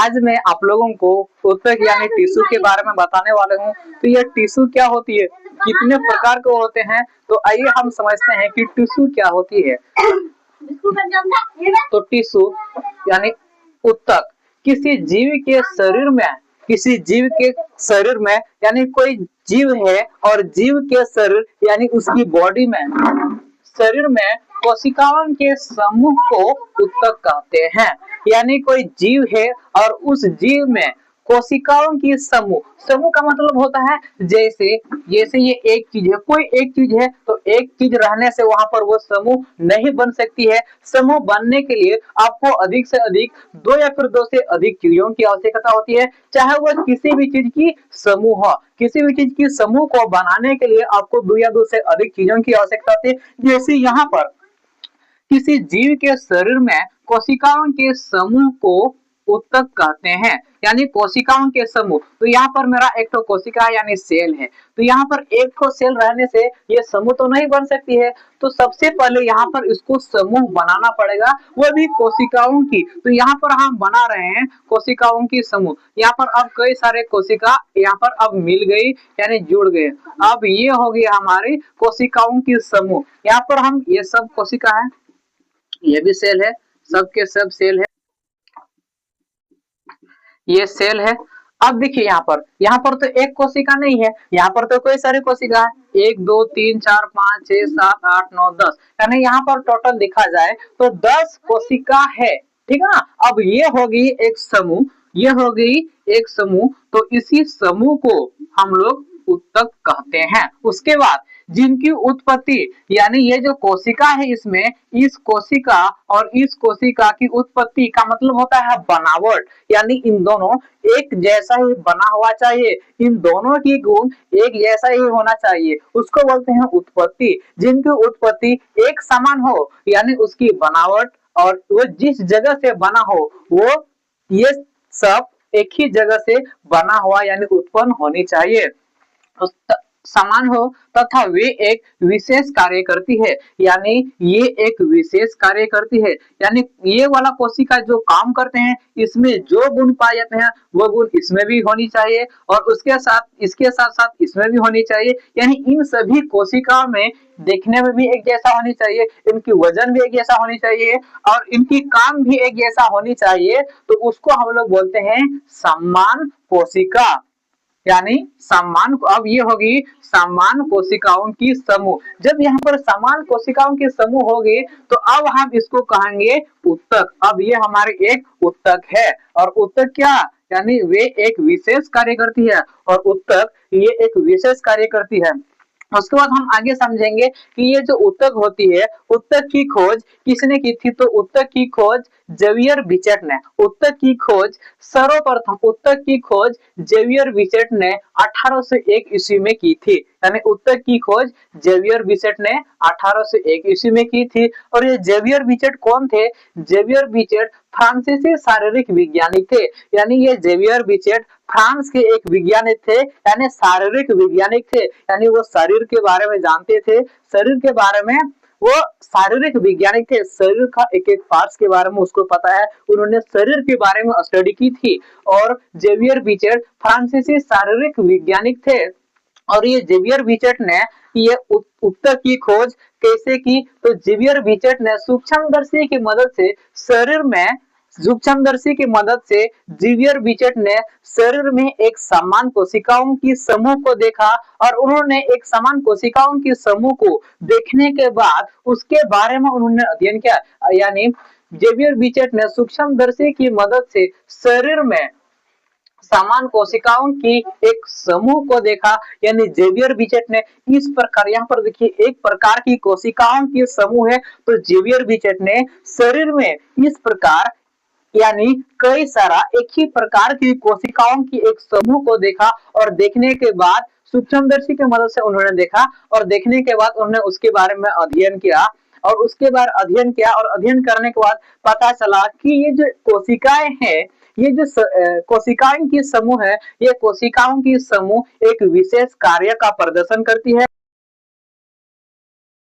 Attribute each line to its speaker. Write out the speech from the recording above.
Speaker 1: आज मैं आप लोगों को ऊतक यानी टिश्यू के बारे में बताने वाले हूँ। तो यह टिश्यू क्या होती है, कितने प्रकार के होते हैं, तो आइए हम समझते हैं कि टिश्यू क्या होती है। तो टिश्यू यानी ऊतक किसी जीव के शरीर में यानी कोई जीव है और जीव के शरीर यानी उसकी बॉडी में शरीर में कोशिकाओं के समूह को ऊतक कहते हैं। यानी कोई जीव है और उस जीव में कोशिकाओं की समूह का मतलब होता है जैसे ये एक चीज है, कोई एक चीज है तो एक चीज रहने से वहां पर वो समूह नहीं बन सकती है। समूह बनने के लिए आपको अधिक से अधिक दो या फिर दो से अधिक चीजों की आवश्यकता होती है, चाहे वह किसी भी चीज की समूह हो। किसी भी चीज की समूह को बनाने के लिए आपको दो या दो से अधिक चीजों की आवश्यकता होती है। जैसे यहाँ पर किसी जीव के शरीर में कोशिकाओं के समूह को ऊतक कहते हैं, यानी कोशिकाओं के समूह। तो यहाँ पर मेरा एक तो कोशिका यानी सेल है, तो यहाँ पर एक को सेल रहने से ये समूह तो नहीं बन सकती है। तो सबसे पहले यहाँ पर इसको समूह बनाना पड़ेगा, वो भी कोशिकाओं की। तो यहाँ पर हम बना रहे हैं कोशिकाओं की समूह। यहाँ पर अब कई सारे कोशिका यहाँ पर अब मिल गई यानी जुड़ गए। अब ये हो गई हमारी कोशिकाओं की समूह। यहाँ पर हम ये सब कोशिका है, ये भी सेल है, सबके सब सेल है, ये सेल है। अब देखिए यहाँ पर तो एक कोशिका नहीं है, यहाँ पर तो कोई सारी कोशिका है, 1 2 3 4 5 6 7 8 9 10, यानी यहाँ पर टोटल देखा जाए तो 10 कोशिका है, ठीक है ना। अब ये होगी एक समूह, ये हो गई एक समूह। तो इसी समूह को हम लोग ऊतक कहते हैं। उसके बाद जिनकी उत्पत्ति यानी ये जो कोशिका है, इसमें इस कोशिका और इस कोशिका की उत्पत्ति का मतलब होता है बनावट, यानी इन दोनों एक जैसा ही बना हुआ चाहिए, इन दोनों की गुण एक जैसा ही होना चाहिए, उसको बोलते हैं उत्पत्ति। जिनकी उत्पत्ति एक समान हो यानी उसकी बनावट और वो जिस जगह से बना हो वो ये सब एक ही जगह से बना हुआ यानी उत्पन्न होनी चाहिए, समान हो तथा वे एक विशेष कार्य करती है, यानी ये एक विशेष कार्य करती है। यानी ये वाला कोशिका जो काम करते हैं, इसमें जो गुण पाए जाते हैं वो गुण इसमें भी होनी चाहिए और उसके साथ इसके साथ साथ इसमें भी होनी चाहिए। यानी इन सभी कोशिकाओं में देखने में भी एक जैसा होनी चाहिए, इनकी वजन भी एक जैसा होनी चाहिए और इनकी काम भी एक जैसा होनी चाहिए। तो उसको हम लोग बोलते हैं समान कोशिका, यानी समान। अब ये होगी समान कोशिकाओं की समूह। जब यहाँ पर समान कोशिकाओं की समूह होगी तो अब हम इसको कहेंगे ऊतक। अब ये हमारी एक ऊतक है और ऊतक क्या यानी वे एक विशेष कार्य करती है और ऊतक ये एक विशेष कार्य करती है। उसके बाद हम आगे समझेंगे कि ये जो ऊतक होती है, ऊतक की खोज किसने की थी। तो ऊतक की खोज जेवियर बिचेट ने, ऊतक की खोज सर्वप्रथम ऊतक की खोज जेवियर बिचेट ने 1801 ईस्वी में की थी। यानी ऊतक की खोज जेवियर बिचेट ने 1801 ईस्वी में की थी। और ये जेवियर बिचेट कौन थे? जेवियर बिचेट फ्रांसीसी शारीरिक विज्ञानी थे। यानी ये जेवियर बिचेट फ्रांस के एक वैज्ञानिक थे, यानी शारीरिक वैज्ञानिक थे, यानी वो शरीर के बारे में जानते थे, शरीर के बारे में वो शारीरिक वैज्ञानिक थे। शरीर का एक एक पार्ट्स के बारे में उसको पता है, उन्होंने शरीर के बारे में स्टडी की थी। और जेवियर बिचेट फ्रांसीसी शारीरिक वैज्ञानिक थे और ये जेवियर बिचेट ने ये ऊतक की खोज कैसे की? तो जेवियर बिचेट ने सूक्ष्मदर्शी की मदद से शरीर में सूक्ष्मदर्शी की मदद से जेवियर बिचेट ने शरीर में एक समान कोशिकाओं की समूह को देखा और उन्होंने एक समान कोशिकाओं की समूह को देखने के बाद उसके बारे में उन्होंने अध्ययन किया। यानी जेवियर बिचेट ने सूक्ष्मदर्शी की मदद से शरीर में समान कोशिकाओं की एक समूह को देखा। यानी जेवियर बिचेट ने इस प्रकार, यहाँ पर देखिए एक प्रकार की कोशिकाओं की समूह है, तो जेवियर बिचेट ने शरीर में इस प्रकार यानी कई सारा एक ही प्रकार की कोशिकाओं की एक समूह को देखा और देखने के बाद सूक्ष्मदर्शी की मदद से उन्होंने देखा और देखने के बाद उन्होंने उसके बारे में अध्ययन किया और उसके बाद अध्ययन किया और अध्ययन करने के बाद पता चला कि ये जो कोशिकाएं हैं, ये जो कोशिकाओं की समूह है, ये कोशिकाओं की समूह एक विशेष कार्य का प्रदर्शन करती है।